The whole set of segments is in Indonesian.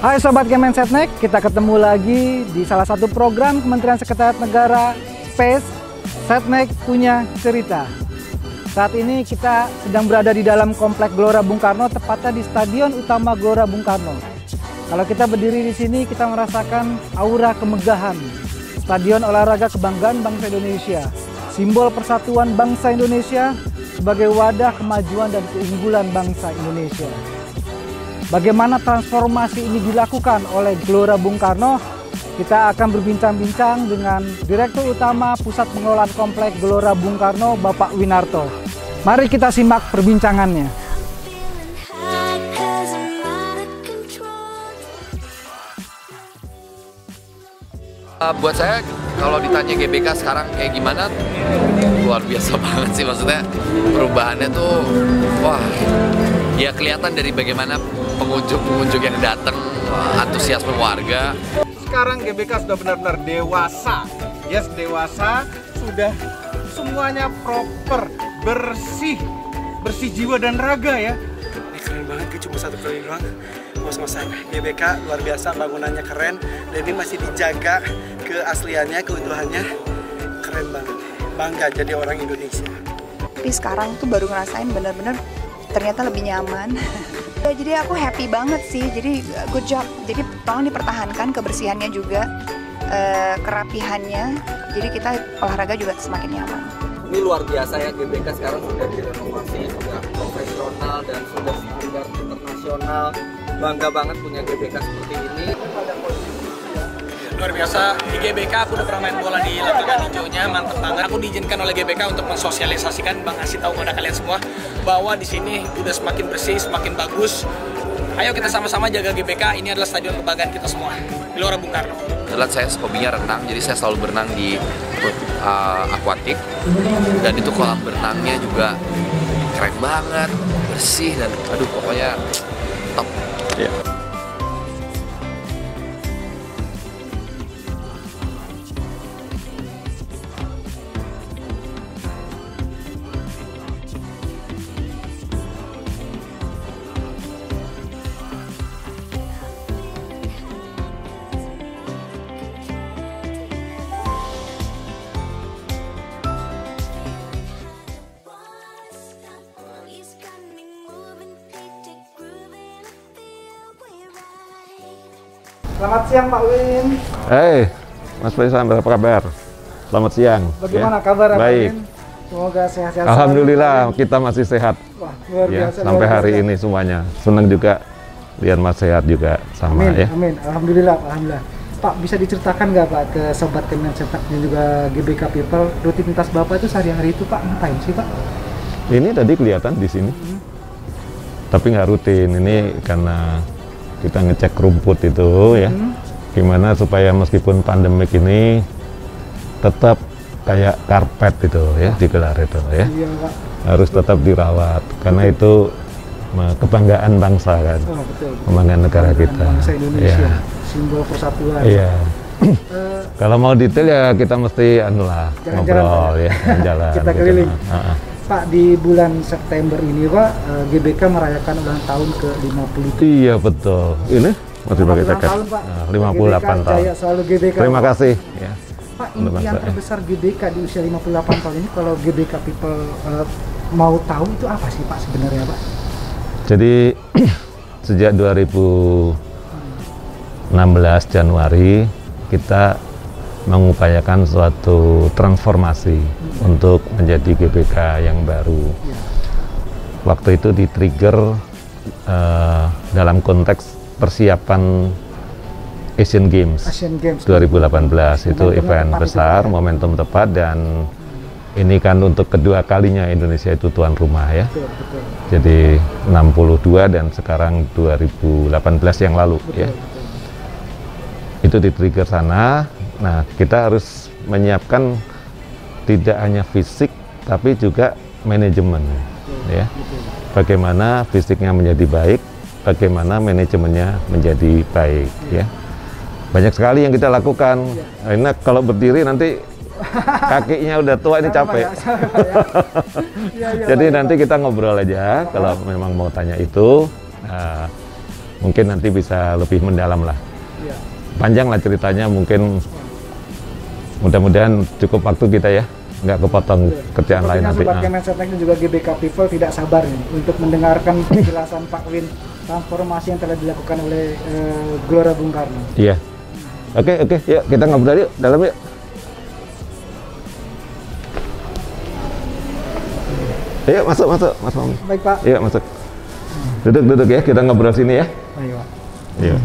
Hai Sobat Kemen Setnek, kita ketemu lagi di salah satu program Kementerian Sekretariat Negara Space. Setnek punya cerita. Saat ini kita sedang berada di dalam Komplek Gelora Bung Karno, tepatnya di Stadion Utama Gelora Bung Karno. Kalau kita berdiri di sini, kita merasakan aura kemegahan. Stadion olahraga kebanggaan bangsa Indonesia, simbol persatuan bangsa Indonesia sebagai wadah kemajuan dan keunggulan bangsa Indonesia. Bagaimana transformasi ini dilakukan oleh Gelora Bung Karno? Kita akan berbincang-bincang dengan Direktur Utama Pusat Pengelolaan Komplek Gelora Bung Karno, Bapak Winarto. Mari kita simak perbincangannya. Buat saya, kalau ditanya GBK sekarang kayak gimana, luar biasa banget sih. Maksudnya perubahannya tuh, wah, ya kelihatan dari bagaimana pengunjung yang datang, antusiasme warga. Sekarang GBK sudah benar-benar dewasa. Yes, dewasa, sudah semuanya proper, bersih jiwa dan raga ya. Ini keren banget, cuma satu kali doang. Ngos-ngosan, GBK luar biasa, bangunannya keren, dan ini masih dijaga keasliannya, keutuhannya. Keren banget, bangga jadi orang Indonesia. Tapi sekarang tuh baru ngerasain bener-bener ternyata lebih nyaman. Jadi aku happy banget sih, jadi good job. Jadi tolong dipertahankan kebersihannya juga, kerapihannya, jadi kita olahraga juga semakin nyaman. Ini luar biasa ya, GBK sekarang sudah direnovasi, sudah profesional dan sudah standar internasional. Bangga banget punya GBK seperti ini. Luar biasa, di GBK aku udah pernah main bola di lapangan hijaunya, mantep banget. Aku diizinkan oleh GBK untuk mensosialisasikan, ngasih tahu kepada kalian semua bahwa di sini udah semakin bersih, semakin bagus. Ayo kita sama-sama jaga GBK, ini adalah stadion kebanggaan kita semua, Gelora Bung Karno. Kebetulan saya hobinya renang, jadi saya selalu berenang di akuatik. Dan itu kolam berenangnya juga keren banget, bersih, dan aduh pokoknya top. Yeah. Selamat siang Pak Win. Hei, Mas Faisal, apa kabar? Selamat siang. Bagaimana kabar Pak Baik. Win? Semoga sehat-sehat. Alhamdulillah kita masih sehat. Wah, luar Ya, biasa. sampai luar hari biasa. ini semuanya. Senang juga lihat Mas sehat juga sama Amin, ya. amin. Alhamdulillah, alhamdulillah. Pak, bisa diceritakan nggak Pak ke Sobat Kemen Setnek dan juga GBK People, rutinitas Bapak itu sehari-hari itu Pak ngapain sih Pak? Ini tadi kelihatan di sini. Tapi nggak rutin. Ini karena kita ngecek rumput itu ya. Gimana supaya meskipun pandemik ini tetap kayak karpet itu ya, digelar itu ya. Iya Pak. Harus tetap dirawat karena itu kebanggaan bangsa kan. Oh, betul. Kebanggaan negara kita. Bangsa Indonesia, Iya. simbol persatuan. Iya. Kalau mau detail ya kita mesti Jalan-jalan, ngobrol Pak. ya, jalan. Kita gitu. keliling. Heeh. Pak, di bulan September ini Pak, GBK merayakan ulang tahun ke-50. Iya betul. Ini masih pakai Ulang jaket. tahun, Pak. Nah, 58 GBK, tahun. Jaya selalu GBK. Terima Pak. kasih ya. Pak, Untuk impian bangsa, ya. terbesar GBK di usia 58 tahun ini, kalau GBK People mau tahu itu apa sih Pak sebenarnya Pak? Jadi sejak 2016 Januari kita mengupayakan suatu transformasi untuk menjadi GBK yang baru. Waktu itu di-trigger dalam konteks persiapan Asian Games, Asian Games 2018 itu Momentum event tepat besar, itu, ya. momentum tepat, dan ini kan untuk kedua kalinya Indonesia itu tuan rumah ya. Betul, betul. Jadi 62 dan sekarang 2018 yang lalu Betul, ya. betul. Itu di-trigger sana. Nah, kita harus menyiapkan tidak hanya fisik tapi juga manajemen ya. Bagaimana fisiknya menjadi baik, bagaimana manajemennya menjadi baik ya. Banyak sekali yang kita lakukan. Nah, ini kalau berdiri nanti kakinya udah tua, ini capek. Jadi nanti kita ngobrol aja kalau memang mau tanya itu. mungkin nanti bisa lebih mendalam lah. Iya. Panjang lah ceritanya, mungkin mudah-mudahan cukup waktu kita ya, nggak kepotong kerjaan lain nanti. Sobat Kemensetnek dan juga GBK People tidak sabar nih untuk mendengarkan penjelasan Pak Win transformasi yang telah dilakukan oleh Gelora Bung Karno. Iya. Oke, yuk kita ngobrol yuk, dalam yuk. Ayo masuk Mas Mami. Baik Pak. Yuk masuk. Duduk ya, kita ngobrol sini ya. Ayo Pak. Iya.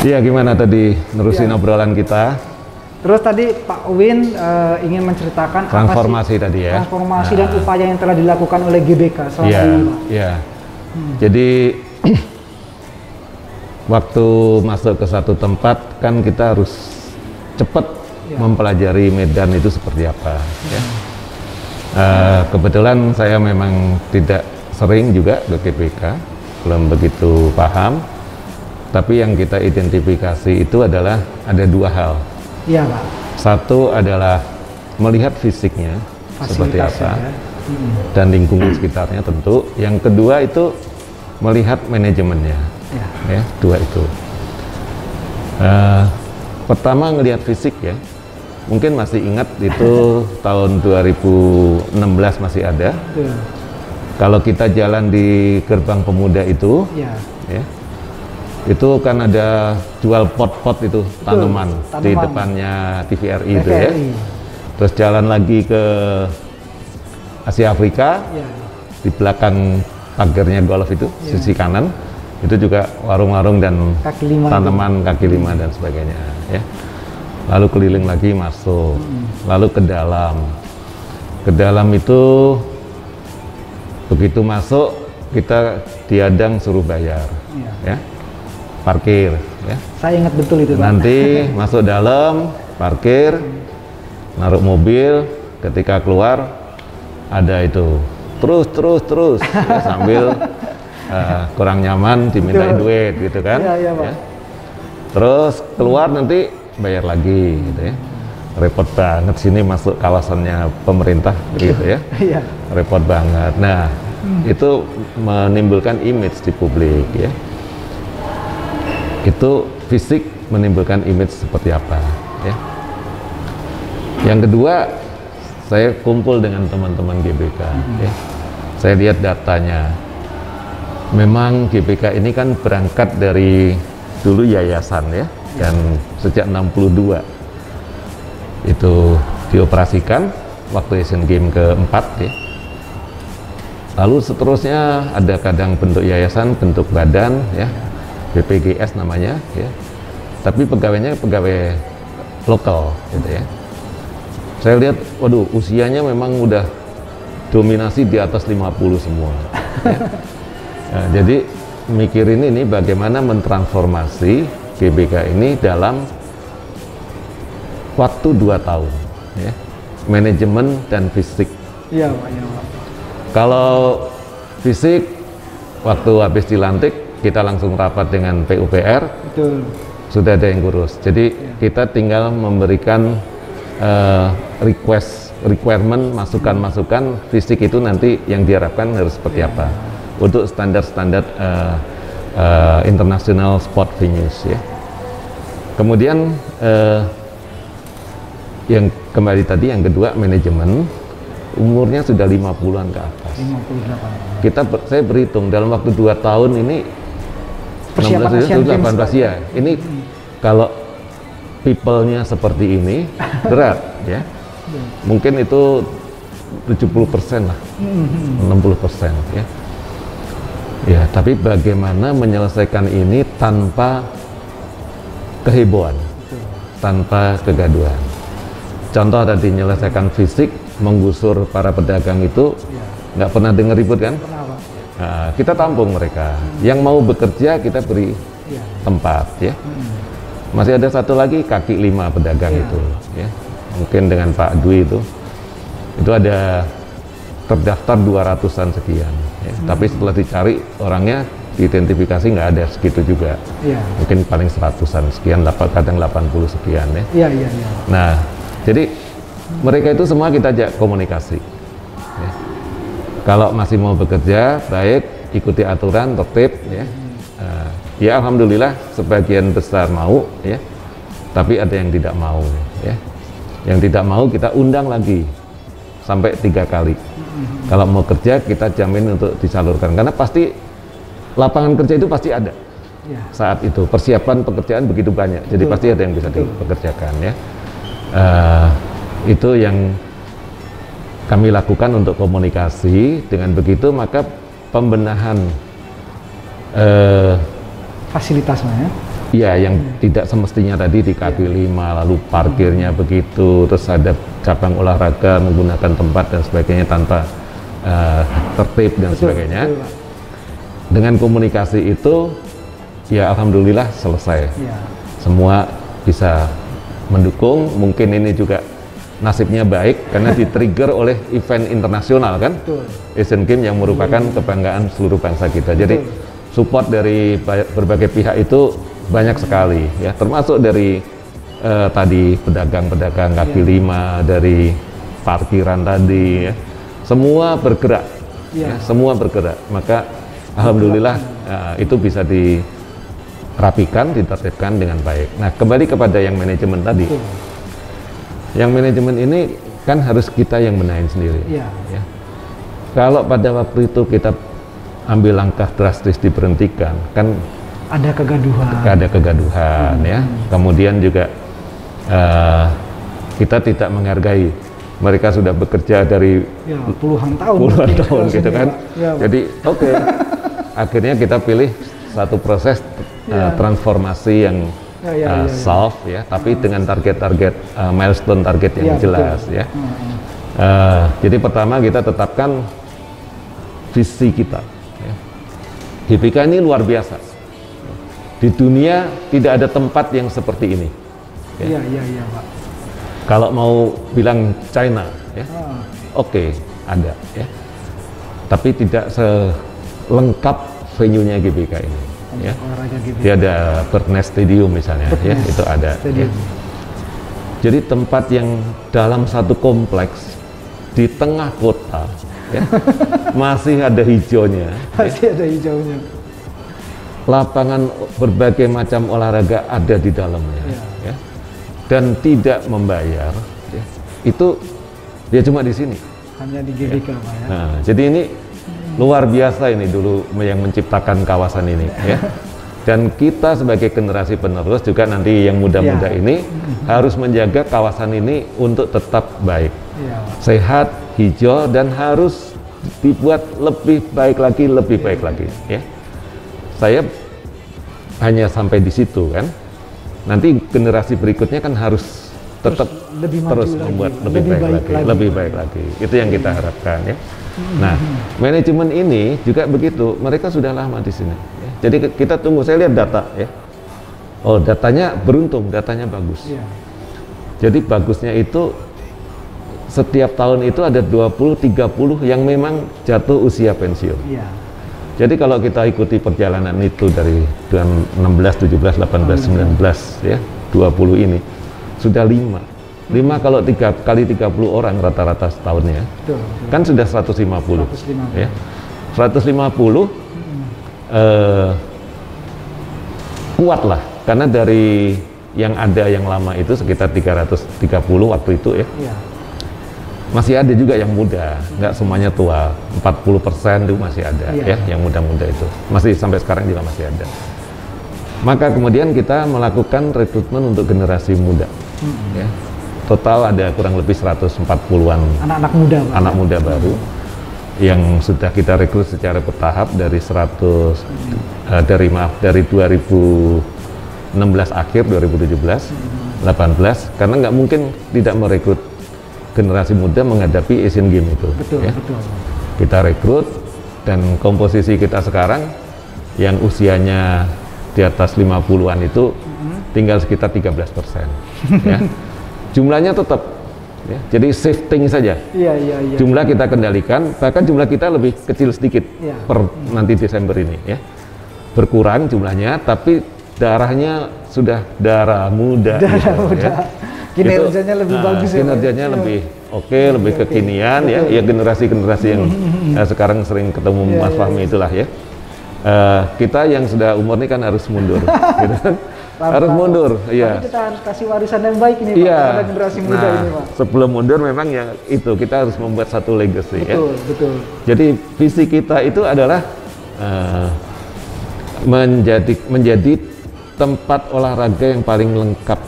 Iya, gimana tadi nerusin obrolan kita? Terus tadi Pak Win ingin menceritakan Transformasi apa sih tadi ya. transformasi dan upaya yang telah dilakukan oleh GBK selama Iya, ini, Pak. iya. Jadi waktu masuk ke satu tempat kan kita harus cepat mempelajari medan itu seperti apa. Ya. Kebetulan saya memang tidak sering juga ke GBK, belum begitu paham. Tapi yang kita identifikasi itu adalah ada dua hal. Iya Pak. Satu adalah melihat fisiknya seperti apa, ya. dan lingkungan sekitarnya tentu. Yang kedua itu melihat manajemennya. Ya, dua itu. Pertama ngelihat fisik ya. Mungkin masih ingat itu tahun 2016 masih ada. Betul. Kalau kita jalan di Gerbang Pemuda itu, Ya. ya, itu kan ada jual pot-pot itu tanaman di depannya TVRI itu ya. Terus jalan lagi ke Asia Afrika, Ya. di belakang pagarnya golf itu, sisi kanan, itu juga warung-warung dan Kaki lima tanaman kaki lima dan sebagainya ya. Lalu keliling lagi masuk, lalu ke dalam. Ke dalam itu begitu masuk kita diadang suruh bayar, ya, parkir, ya. Saya ingat betul itu Pak. Nanti masuk dalam, parkir, naruh mobil, ketika keluar ada itu terus ya, sambil kurang nyaman dimintain duit gitu kan. Iya, Pak. Ya. Terus keluar nanti bayar lagi gitu ya. Repot banget sini masuk kawasannya pemerintah gitu ya. Iya. Repot banget. Nah, itu menimbulkan image di publik ya. Itu fisik menimbulkan image seperti apa ya. Yang kedua, saya kumpul dengan teman-teman GBK ya. Saya lihat datanya. Memang GBK ini kan berangkat dari dulu yayasan ya, dan sejak 62 itu dioperasikan waktu Asian Games keempat ya. Lalu seterusnya ada kadang bentuk yayasan, bentuk badan ya, BPGS namanya ya. Tapi pegawainya pegawai lokal gitu ya. Saya lihat, waduh, usianya memang udah dominasi di atas 50 semua ya. Nah, jadi mikirin ini bagaimana mentransformasi GBK ini dalam waktu 2 tahun ya. Manajemen dan fisik. Iya Pak, iya Pak. Kalau fisik waktu habis dilantik kita langsung rapat dengan PUPR. Betul. Sudah ada yang ngurus. Jadi kita tinggal memberikan requirement, masukan-masukan fisik itu nanti yang diharapkan harus seperti apa untuk standar-standar international sport venues ya. Kemudian yang kembali tadi yang kedua manajemen, umurnya sudah 50-an ke atas. 58. Saya berhitung dalam waktu 2 tahun ini Persiapan Asian Games 18 ya. Ini kalau people-nya seperti ini berat ya. Mungkin itu 70% lah, 60% ya. Ya, tapi bagaimana menyelesaikan ini tanpa kehebohan, tanpa kegaduhan. Contoh tadi menyelesaikan fisik, menggusur para pedagang itu nggak pernah dengar ribut kan? Nah, kita tampung mereka. Yang mau bekerja kita beri tempat ya. Masih ada satu lagi kaki 5 pedagang itu ya. Mungkin dengan Pak Dwi itu ada terdaftar 200-an sekian ya. Tapi setelah dicari orangnya diidentifikasi nggak ada segitu juga. Mungkin paling 100-an sekian, kadang 80 sekian ya. Nah, jadi mereka itu semua kita ajak komunikasi ya. Kalau masih mau bekerja, baik ikuti aturan, tertib, ya. Ya alhamdulillah sebagian besar mau, ya. Tapi ada yang tidak mau, ya. Yang tidak mau kita undang lagi sampai 3 kali. Kalau mau kerja kita jamin untuk disalurkan, karena pasti lapangan kerja itu pasti ada. Saat itu persiapan pekerjaan begitu banyak, jadi pasti ada yang bisa dipekerjakan, ya. Itu yang kami lakukan untuk komunikasi. Dengan begitu maka pembenahan fasilitasnya, ya, yang tidak semestinya tadi di kaki 5, lalu parkirnya begitu, terus ada cabang olahraga menggunakan tempat dan sebagainya tanpa tertib dan sebagainya. Dengan komunikasi itu, ya alhamdulillah selesai. Semua bisa mendukung. Mungkin ini juga nasibnya baik karena di-trigger oleh event internasional kan, Asian Games yang merupakan kebanggaan seluruh bangsa kita. Jadi support dari berbagai pihak itu banyak sekali, ya, termasuk dari tadi pedagang-pedagang kaki 5, dari parkiran tadi, ya. Semua bergerak, ya, semua bergerak. Maka alhamdulillah itu bisa dirapikan, ditertibkan dengan baik. Nah, kembali kepada yang manajemen tadi. Yang manajemen ini kan harus kita yang benahin sendiri. Ya. Kalau pada waktu itu kita ambil langkah drastis diberhentikan, kan ada kegaduhan. Ya. Kemudian juga kita tidak menghargai mereka sudah bekerja dari puluhan tahun gitu kan. Jadi akhirnya kita pilih satu proses transformasi yang soft, ya, tapi dengan target-target milestone target yang jelas, ya. Jadi pertama kita tetapkan visi kita, ya. GBK ini luar biasa. Di dunia tidak ada tempat yang seperti ini. Ya. Pak. Kalau mau bilang China, ya, ada, ya. Tapi tidak selengkap venue-nya GBK ini. Ya. Dia ada Birdnest Stadium misalnya, ya, itu ada. Ya. Jadi tempat yang dalam satu kompleks di tengah kota, ya, masih ada hijaunya. Ada hijaunya. Lapangan berbagai macam olahraga ada di dalamnya, ya. Dan tidak membayar, ya. Itu dia cuma di sini. Hanya di GBK, Pak, ya. Nah, jadi ini luar biasa ini dulu yang menciptakan kawasan ini, ya. Dan kita sebagai generasi penerus juga nanti yang muda-muda ini harus menjaga kawasan ini untuk tetap baik, sehat, hijau, dan harus dibuat lebih baik lagi, ya. Saya hanya sampai di situ kan. Nanti generasi berikutnya kan harus tetap terus membuat lebih baik lagi. Itu yang kita harapkan, ya. Nah, manajemen ini juga begitu. Mereka sudah lama di sini, ya. Jadi kita tunggu. Saya lihat data, ya. Oh, datanya beruntung, datanya bagus. Jadi bagusnya itu setiap tahun itu ada 20-30 yang memang jatuh usia pensiun. Jadi kalau kita ikuti perjalanan itu dari 16, 17, 18, 19, ya, 20 ini sudah 5 kalau 3 kali 30 orang rata-rata setahunnya, kan sudah 150. Ya. 150 kuat lah, karena dari yang ada yang lama itu sekitar 330 waktu itu, ya. Masih ada juga yang muda, nggak semuanya tua, 40% itu masih ada, ya, yang muda-muda itu masih sampai sekarang juga masih ada. Maka kemudian kita melakukan rekrutmen untuk generasi muda, ya. Total ada kurang lebih 140-an anak muda baru yang sudah kita rekrut secara bertahap dari 2016 akhir 2017, 18, karena nggak mungkin tidak merekrut generasi muda menghadapi Asian Games itu. Ya. Kita rekrut, dan komposisi kita sekarang yang usianya di atas 50-an itu tinggal sekitar 13%. Ya. Jumlahnya tetap, ya. Jadi shifting saja. Jumlah kita kendalikan, bahkan jumlah kita lebih kecil sedikit per nanti Desember ini, ya. Berkurang jumlahnya, tapi darahnya sudah darah muda. Ya. Kinerjanya lebih bagus, kinerjanya lebih oke, lebih kekinian ya, ya generasi-generasi yang sekarang sering ketemu Mas Fahmi itulah ya. Kita yang sudah umur ini kan harus mundur, gitu kan? Harus mundur, iya. Tapi kita harus kasih warisan yang baik ini Pak, kepada generasi muda ini Pak. Sebelum mundur memang yang itu kita harus membuat satu legacy ya. Betul. Jadi visi kita itu adalah menjadi tempat olahraga yang paling lengkap,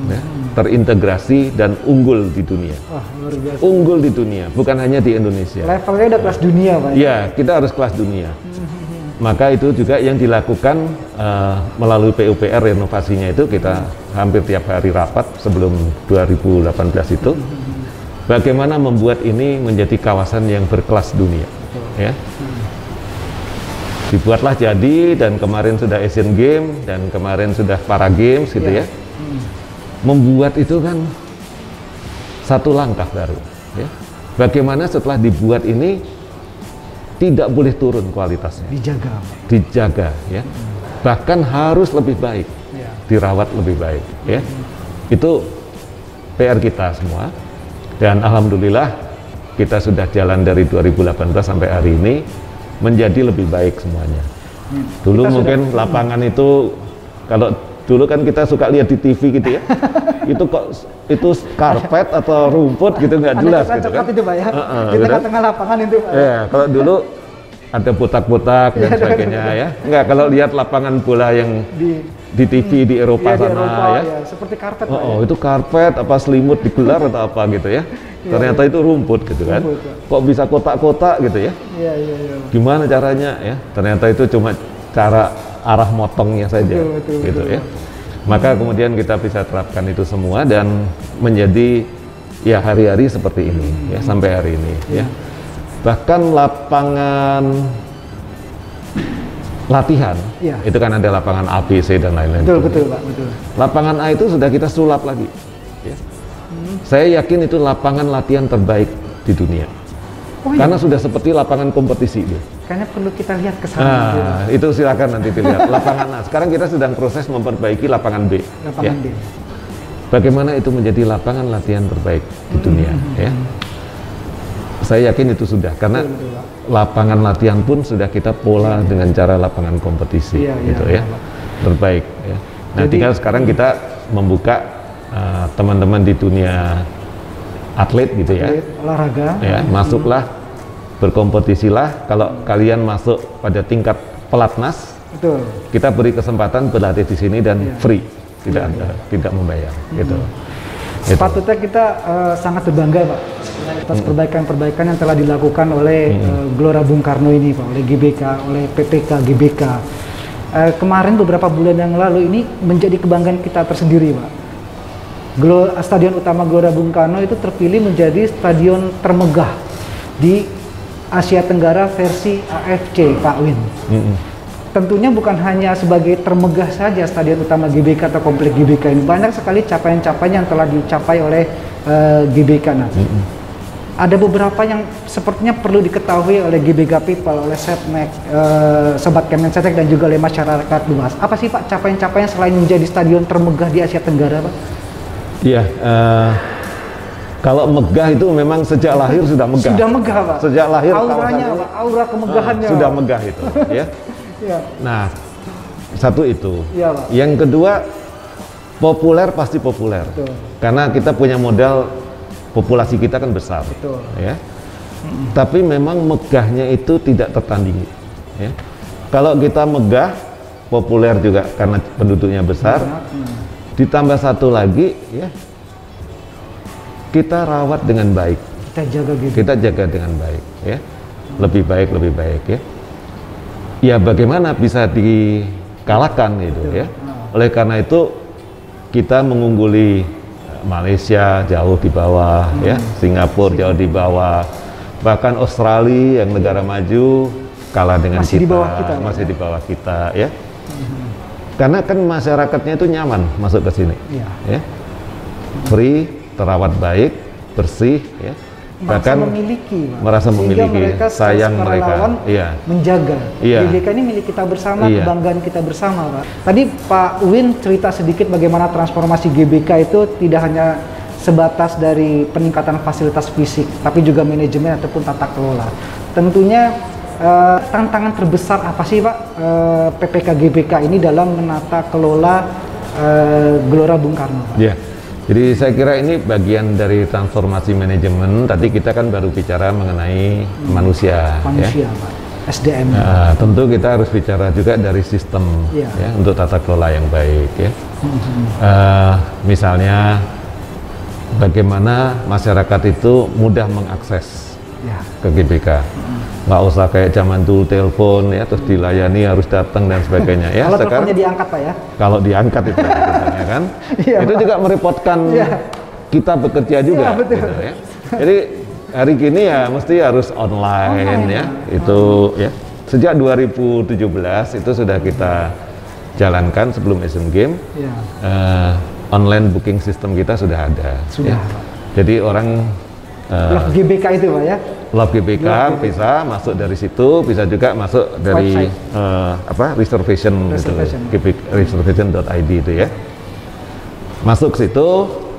ya, terintegrasi dan unggul di dunia. Wah, luar biasa. Unggul di dunia, bukan hanya di Indonesia. Levelnya udah kelas dunia Pak. Ya, kita harus kelas dunia. Maka itu juga yang dilakukan melalui PUPR renovasinya itu kita hampir tiap hari rapat sebelum 2018 itu. Bagaimana membuat ini menjadi kawasan yang berkelas dunia, ya. Dibuatlah jadi, dan kemarin sudah Asian Games dan kemarin sudah Para Games gitu ya. Membuat itu kan satu langkah baru ya. Bagaimana setelah dibuat ini tidak boleh turun kualitasnya, dijaga ya. Bahkan harus lebih baik, dirawat lebih baik ya. Itu PR kita semua, dan alhamdulillah kita sudah jalan dari 2018 sampai hari ini menjadi lebih baik semuanya. Dulu kita mungkin lapangan itu, kalau dulu kan kita suka lihat di TV gitu ya, itu kok itu karpet atau rumput gitu, nggak jelas gitu kan. Itu Pak ya, di tengah-tengah lapangan itu Pak. Ya, kalau dulu ada botak-botak dan sebagainya ya. Enggak, kalau lihat lapangan bola yang di TV di Eropa sana di Eropa, ya. Seperti karpet Pak ya. Itu karpet apa selimut digelar atau apa gitu ya. Ternyata itu rumput gitu kan. Kok bisa kotak-kotak gitu ya. Gimana caranya ya? Ternyata itu cuma cara arah motongnya saja gitu ya. Maka kemudian kita bisa terapkan itu semua dan menjadi ya hari-hari seperti ini ya, sampai hari ini ya. Bahkan lapangan latihan itu kan ada lapangan A, B, C dan lain-lain. Betul Pak, betul. Lapangan A itu sudah kita sulap lagi ya. Saya yakin itu lapangan latihan terbaik di dunia. Karena sudah seperti lapangan kompetisi dia. Kayaknya perlu kita lihat ke sana. Nah, itu silakan nanti dilihat lapangan A. Sekarang kita sedang proses memperbaiki lapangan B. Lapangan B. Bagaimana itu menjadi lapangan latihan terbaik di dunia ya. Saya yakin itu sudah, karena lapangan latihan pun sudah kita pola dengan cara lapangan kompetisi gitu ya. Terbaik ya. Nah, tinggal sekarang kita membuka teman-teman di dunia atlet gitu ya, olahraga ya, masuklah, berkompetisilah. Kalau kalian masuk pada tingkat pelatnas, kita beri kesempatan berlatih di sini dan free, tidak membayar gitu. Sepatutnya kita sangat berbangga Pak atas perbaikan-perbaikan yang telah dilakukan oleh Gelora Bung Karno ini Pak, oleh GBK, oleh PPK GBK. Kemarin beberapa bulan yang lalu ini menjadi kebanggaan kita tersendiri Pak. Stadion utama Gelora Bung Karno itu terpilih menjadi stadion termegah di Asia Tenggara versi AFC Pak Win. Tentunya bukan hanya sebagai termegah saja stadion utama GBK atau komplek GBK ini, banyak sekali capaian-capaian yang telah dicapai oleh GBK nanti. Ada beberapa yang sepertinya perlu diketahui oleh GBK People, oleh Setnek, Sobat Kemensetek dan juga oleh masyarakat luas. Apa sih Pak capaian-capaian selain menjadi stadion termegah di Asia Tenggara Pak? Iya, kalau megah itu memang sejak lahir sudah megah. Sudah megah Pak. Sejak lahir auranya Pak, aura kemegahannya sudah Pak. Megah itu ya. Nah, satu itu. Pak. Yang kedua, populer pasti populer. Karena kita punya modal, populasi kita kan besar. Ya. Tapi memang megahnya itu tidak tertandingi ya. Kalau kita megah, populer juga karena penduduknya besar. Ditambah satu lagi ya, kita rawat dengan baik. Kita jaga dengan baik ya. Lebih baik ya. Ya bagaimana bisa dikalahkan gitu ya. Oleh karena itu kita mengungguli Malaysia jauh di bawah ya, Singapura jauh di bawah, bahkan Australia yang negara maju kalah dengan masih kita, masih di bawah kita ya. Karena kan masyarakatnya itu nyaman masuk ke sini ya. Free, terawat baik, bersih ya. Bahkan merasa memiliki, sayang mereka, menjaga. GBK ini milik kita bersama, kebanggaan kita bersama Pak. Tadi Pak Win cerita sedikit bagaimana transformasi GBK itu tidak hanya sebatas dari peningkatan fasilitas fisik, tapi juga manajemen ataupun tata kelola. Tentunya tantangan terbesar apa sih Pak PPK GBK ini dalam menata kelola Gelora Bung Karno? Pak? Ya, jadi saya kira ini bagian dari transformasi manajemen. Tadi kita kan baru bicara mengenai manusia ya. Pak. SDM. Tentu kita harus bicara juga dari sistem ya, untuk tata kelola yang baik ya. Misalnya bagaimana masyarakat itu mudah mengakses ke GBK. Nggak usah kayak zaman dulu telepon ya, terus dilayani harus datang dan sebagainya ya. Kalau sekarang teleponnya diangkat Pak ya? Kalau diangkat itu misalnya kan, itu juga merepotkan kita bekerja juga. Gitu, ya. Jadi hari gini ya mesti harus online ya. Itu ya. Sejak 2017 itu sudah kita jalankan sebelum Asian Games. Online booking system kita sudah ada. Sudah. Jadi orang Love GBK itu Pak ya? Love GBK bisa masuk dari situ, bisa juga masuk dari reservation. Reservation.id itu ya. Masuk situ,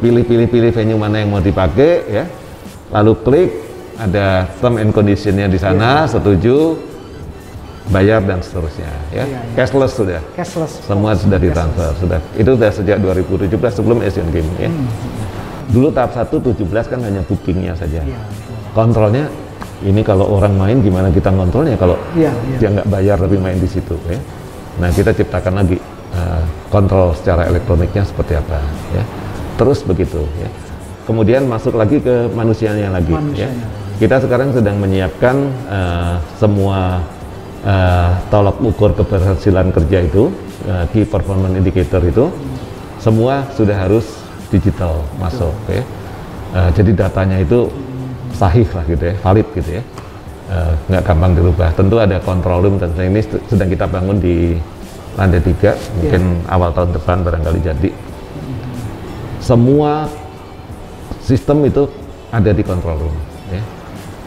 pilih venue mana yang mau dipakai ya. Lalu klik, ada term and conditionnya di sana, setuju, bayar dan seterusnya ya. Cashless sudah. Cashless. Semua sudah ditransfer, sudah. Itu sudah sejak 2017 sebelum Asian Games ya. Dulu tahap 1 17 kan hanya bookingnya saja. Kontrolnya ini kalau orang main gimana kita kontrolnya kalau dia nggak bayar tapi main di situ ya. Nah, kita ciptakan lagi kontrol secara elektroniknya seperti apa ya. Terus begitu ya. Kemudian masuk lagi ke manusianya lagi ya. Kita sekarang sedang menyiapkan semua tolak ukur keberhasilan kerja itu, key performance indicator itu semua sudah harus digital masuk ya. Jadi datanya itu sahih lah gitu ya, valid gitu ya, nggak gampang dirubah. Tentu ada control room dan ini sedang kita bangun di lantai 3, mungkin awal tahun depan barangkali jadi. Semua sistem itu ada di control room ya.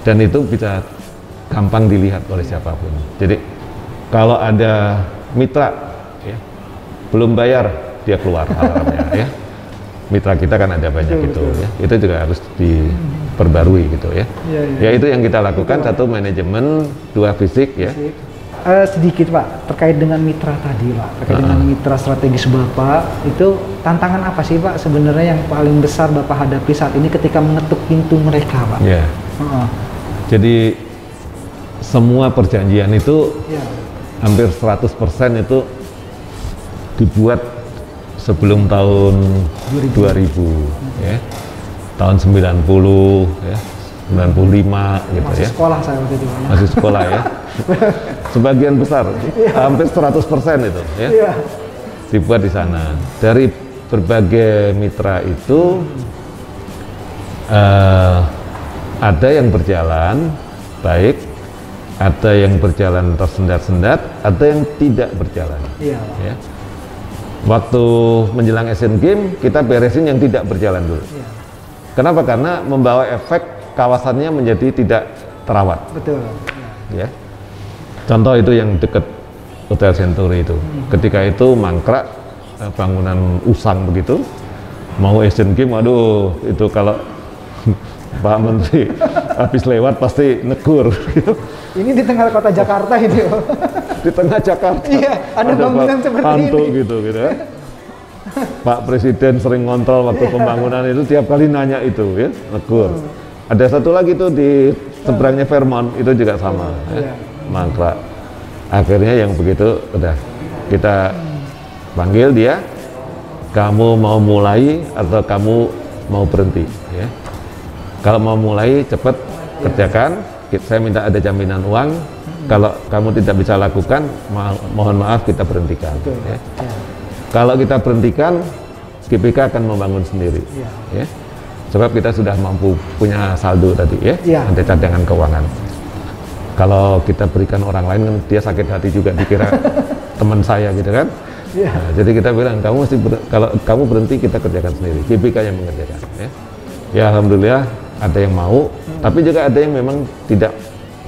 Dan itu bisa gampang dilihat oleh siapapun. Jadi kalau ada mitra ya, belum bayar dia keluar alarmnya ya. Mitra kita kan ada banyak gitu ya. Itu juga harus diperbarui gitu ya. Ya itu yang kita lakukan, satu manajemen, dua fisik ya. Sedikit Pak terkait dengan mitra tadi Pak, terkait dengan mitra strategis Bapak, itu tantangan apa sih Pak sebenarnya yang paling besar Bapak hadapi saat ini ketika mengetuk pintu mereka Pak? Ya. Jadi semua perjanjian itu hampir 100% itu dibuat sebelum tahun 2000 ya. Tahun 90 ya. 95 gitu masih ya. Sekolah saya waktu itu. Masih sekolah ya. Sebagian besar, hampir 100% itu ya. Dibuat di sana. Dari berbagai mitra itu ada yang berjalan baik, ada yang berjalan tersendat-sendat, ada yang tidak berjalan. Ya. Waktu menjelang Asian Games kita beresin yang tidak berjalan dulu. Kenapa? Karena membawa efek kawasannya menjadi tidak terawat. Betul. Ya. Contoh itu yang dekat Hotel Century itu. Ketika itu mangkrak, bangunan usang begitu. Mau Asian Games, aduh itu kalau Pak Menteri habis lewat pasti negur. Ini di tengah kota Jakarta itu. Di tengah Jakarta. Iya, ada bangunan seperti ini. Gitu ya. Pak Presiden sering ngontrol waktu pembangunan itu, tiap kali nanya itu ya, negur. Ada satu lagi tuh di seberangnya Fairmont itu juga sama ya. Mangkrak. Akhirnya yang begitu udah kita panggil dia, kamu mau mulai atau kamu mau berhenti ya. Kalau mau mulai cepat kerjakan, saya minta ada jaminan uang. Kalau kamu tidak bisa lakukan, mohon maaf kita berhentikan. Ya. Kalau kita berhentikan, GBK akan membangun sendiri. Ya. Sebab kita sudah mampu punya saldo tadi ya, ada cadangan keuangan. Kalau kita berikan orang lain kan dia sakit hati juga, dikira teman saya gitu kan. Nah, jadi kita bilang kalau kamu berhenti kita kerjakan sendiri. GBK yang mengerjakan. Ya. Ya alhamdulillah ada yang mau, tapi juga ada yang memang tidak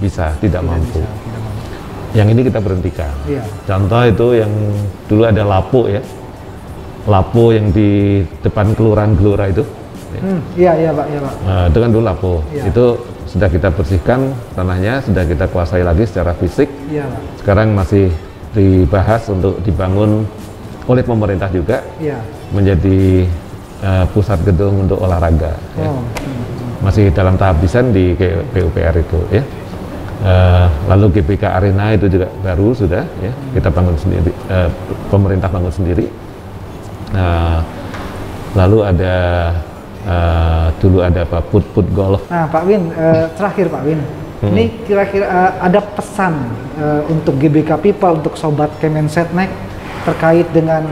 bisa, tidak mampu. Yang ini kita berhentikan. Contoh itu yang dulu ada Lapo ya, Lapo yang di depan kelurahan Gelora itu, Ya. Iya Pak, iya Pak. Itu kan dulu Lapo. Iya. Itu sudah kita bersihkan tanahnya, sudah kita kuasai lagi secara fisik. Iya Pak. Sekarang masih dibahas untuk dibangun oleh pemerintah juga Iya. menjadi pusat gedung untuk olahraga. Ya. Oh. Masih dalam tahap desain di PUPR itu ya. Lalu GBK Arena itu juga baru sudah ya, kita bangun sendiri, pemerintah bangun sendiri. Lalu ada dulu ada apa, put golf. Nah Pak Win, terakhir Pak Win, ini kira-kira ada pesan untuk GBK People, untuk Sobat Kemensetnek terkait dengan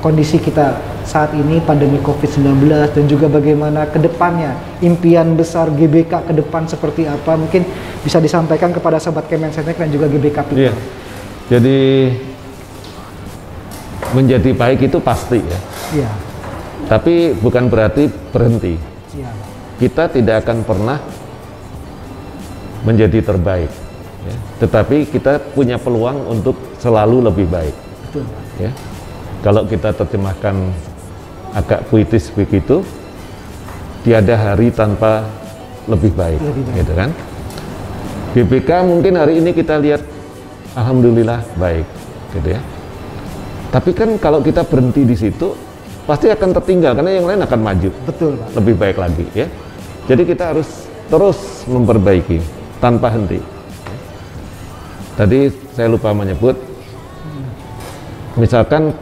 kondisi kita saat ini, pandemi COVID-19, dan juga bagaimana ke depannya, impian besar GBK ke depan seperti apa, mungkin bisa disampaikan kepada Sobat Kemensetnek dan juga GBK People. Iya. Jadi menjadi baik itu pasti ya. Iya. Tapi bukan berarti berhenti. Iya. Kita tidak akan pernah menjadi terbaik, ya. Tetapi kita punya peluang untuk selalu lebih baik. Betul Pak. Ya. Kalau kita terjemahkan agak puitis begitu, tiada hari tanpa lebih baik, gitu kan? GBK mungkin hari ini kita lihat, alhamdulillah baik, gitu ya. Tapi kan kalau kita berhenti di situ, pasti akan tertinggal karena yang lain akan maju. Betul Pak. Lebih baik lagi, ya. Jadi kita harus terus memperbaiki tanpa henti. Tadi saya lupa menyebut, misalkan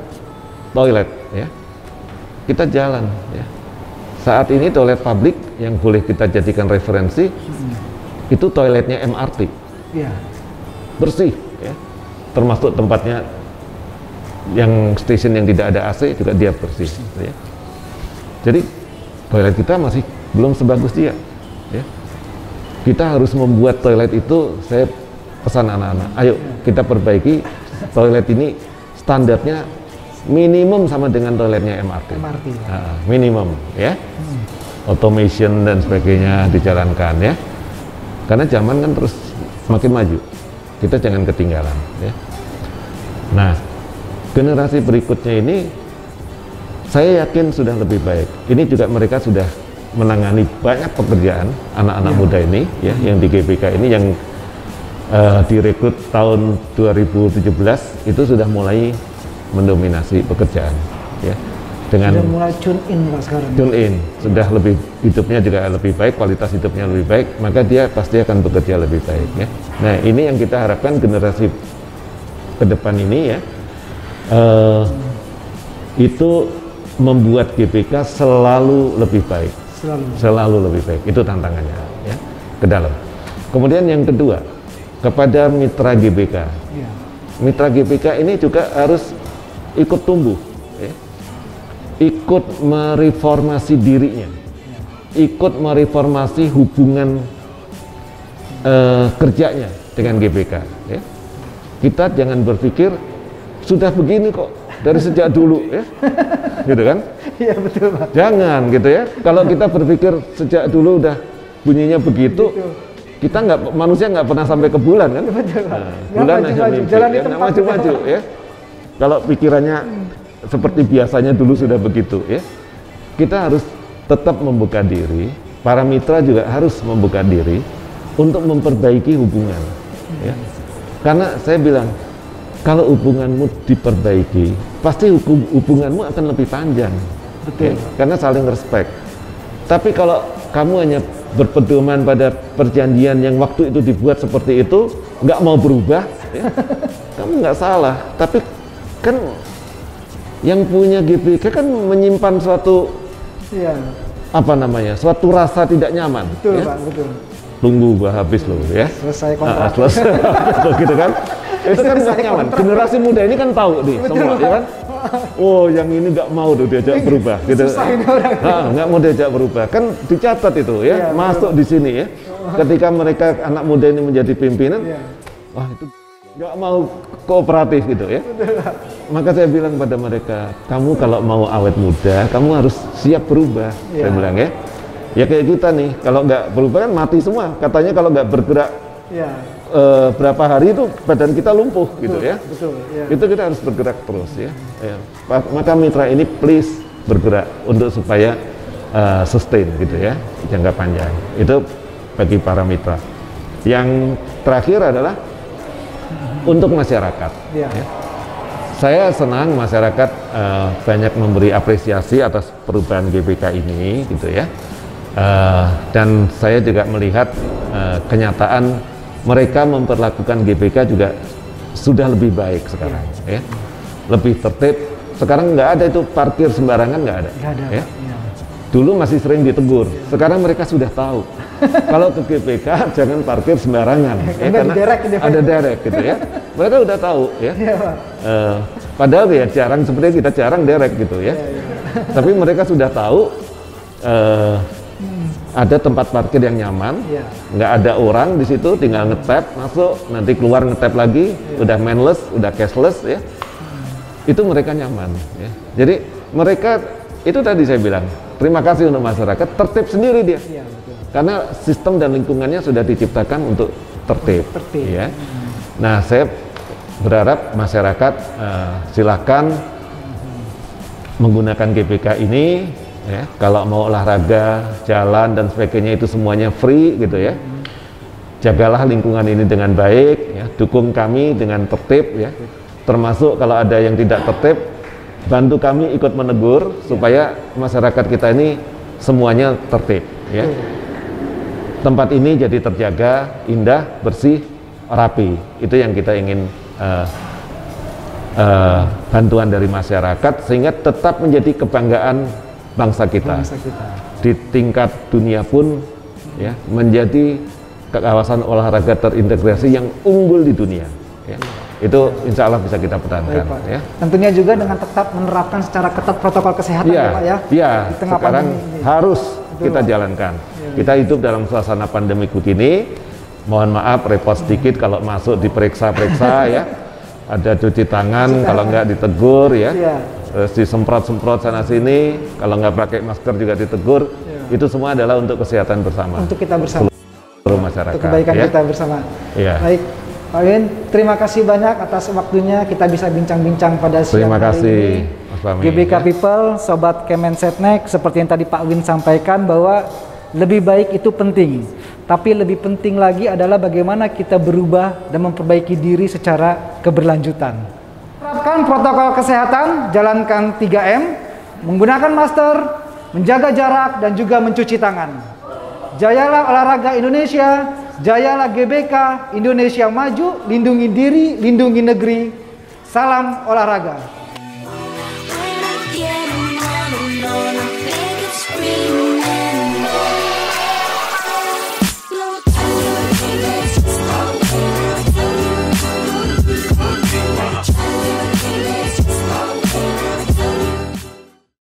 toilet, ya. Kita jalan, ya. Saat ini toilet publik yang boleh kita jadikan referensi itu toiletnya MRT, Iya. bersih, ya. Termasuk tempatnya yang stasiun yang tidak ada AC juga dia bersih, ya. Jadi toilet kita masih belum sebagus dia, ya. Kita harus membuat toilet itu, saya pesan anak-anak, ayo kita perbaiki toilet ini, standarnya minimum sama dengan toiletnya MRT. Minimum, ya. Automation dan sebagainya dijalankan, ya. Karena zaman kan terus semakin maju. Kita jangan ketinggalan, ya. Nah, generasi berikutnya ini saya yakin sudah lebih baik. Ini juga mereka sudah menangani banyak pekerjaan anak-anak muda ini, ya, yang di GBK ini yang direkrut tahun 2017 itu sudah mulai mendominasi pekerjaan, ya, dengan Sudah mulai tune in Pak sekarang. Tune in, sudah lebih, hidupnya juga lebih baik, kualitas hidupnya lebih baik, maka dia pasti akan bekerja lebih baik, ya. Nah, ini yang kita harapkan generasi ke depan ini, ya, itu membuat GBK selalu lebih baik, selalu lebih baik. Itu tantangannya, ya, ke dalam. Kemudian yang kedua, kepada mitra GBK, Iya. mitra GBK ini juga harus ikut tumbuh, ya. Ikut mereformasi dirinya, ikut mereformasi hubungan kerjanya dengan GBK, ya. Kita jangan berpikir sudah begini kok dari sejak dulu, ya, gitu kan? Iya betul Pak. Jangan gitu, ya. Kalau kita berpikir sejak dulu udah bunyinya begitu, kita manusia nggak pernah sampai ke bulan kan? Bulan hanya mimpi, nggak maju-maju, ya. Kalau pikirannya seperti biasanya dulu sudah begitu, ya. Kita harus tetap membuka diri, para mitra juga harus membuka diri untuk memperbaiki hubungan, ya. Karena saya bilang, kalau hubunganmu diperbaiki, pasti hubunganmu akan lebih panjang. Betul. Ya, karena saling respect. Tapi kalau kamu hanya berpedoman pada perjanjian yang waktu itu dibuat seperti itu, nggak mau berubah, ya, kamu nggak salah. Tapi kan yang punya GBK kan menyimpan suatu, Iya. apa namanya, suatu rasa tidak nyaman. Betul ya. Pak, betul. Tunggu gua habis loh, ya. Selesai kontrak. Selesai, gitu kan? Itu kan nggak nyaman. Generasi muda ini kan tahu nih, semua, ya kan? Oh, yang ini nggak mau tuh diajak berubah, gitu. Nggak mau diajak berubah, kan dicatat itu, ya, masuk di sini, ya. Ketika mereka anak muda ini menjadi pimpinan, wah itu nggak mau kooperatif, gitu, ya. Maka saya bilang pada mereka, kamu kalau mau awet muda, kamu harus siap berubah. Saya bilang, ya. Ya kayak kita nih, kalau nggak berubah kan mati semua. Katanya kalau nggak bergerak berapa hari itu badan kita lumpuh, gitu, ya. Betul, ya. Itu kita harus bergerak terus, ya. Maka mitra ini please bergerak untuk supaya sustain gitu ya, jangka panjang. Itu bagi para mitra. Yang terakhir adalah untuk masyarakat. Ya. Saya senang masyarakat banyak memberi apresiasi atas perubahan GBK ini, gitu ya. Dan saya juga melihat kenyataan mereka memperlakukan GBK juga sudah lebih baik sekarang, ya. Lebih tertib. Sekarang nggak ada itu parkir sembarangan, nggak ada. Ya. Dulu masih sering ditegur, sekarang mereka sudah tahu. Kalau ke GBK jangan parkir sembarangan, ya, karena ada derek gitu ya. Mereka udah tahu ya. Padahal ya jarang, seperti kita jarang derek gitu ya. Tapi mereka sudah tahu ada tempat parkir yang nyaman, nggak ada orang di situ, tinggal ngetap masuk, nanti keluar ngetap lagi, udah manless, udah cashless ya. Itu mereka nyaman. Ya. Jadi mereka itu tadi saya bilang. Terima kasih untuk masyarakat, tertib sendiri dia. Karena sistem dan lingkungannya sudah diciptakan untuk tertib. Ya. Nah, saya berharap masyarakat silakan menggunakan GBK ini. Ya. Kalau mau olahraga, jalan dan sebagainya itu semuanya free gitu ya. Jagalah lingkungan ini dengan baik. Ya. Dukung kami dengan tertib. Ya. Termasuk kalau ada yang tidak tertib, bantu kami ikut menegur supaya masyarakat kita ini semuanya tertib ya. Tempat ini jadi terjaga, indah, bersih, rapi. Itu yang kita ingin bantuan dari masyarakat sehingga tetap menjadi kebanggaan bangsa kita. Di tingkat dunia pun ya menjadi kawasan olahraga terintegrasi yang unggul di dunia ya. Itu insya Allah bisa kita pertahankan. Ya. Tentunya juga dengan tetap menerapkan secara ketat protokol kesehatan ya Pak ya. Iya, sekarang harus kita jalankan. Kita hidup dalam suasana pandemi begini. Mohon maaf repot sedikit kalau masuk diperiksa-periksa ya. Ada cuci tangan, kalau nggak ditegur ya. Terus disemprot-semprot sana sini, kalau nggak pakai masker juga ditegur. Itu semua adalah untuk kesehatan bersama. Untuk kita bersama. Seluruh masyarakat. Untuk kebaikan kita bersama. Ya. Baik. Pak Win, terima kasih banyak atas waktunya kita bisa bincang-bincang pada siang hari ini. Mas Fahmi, GBK People, Sobat Kemensetnek, seperti yang tadi Pak Win sampaikan bahwa lebih baik itu penting. Tapi lebih penting lagi adalah bagaimana kita berubah dan memperbaiki diri secara keberlanjutan. Terapkan protokol kesehatan, jalankan 3M, menggunakan masker, menjaga jarak, dan juga mencuci tangan. Jayalah olahraga Indonesia. Jayalah GBK, Indonesia maju, lindungi diri, lindungi negeri. Salam olahraga.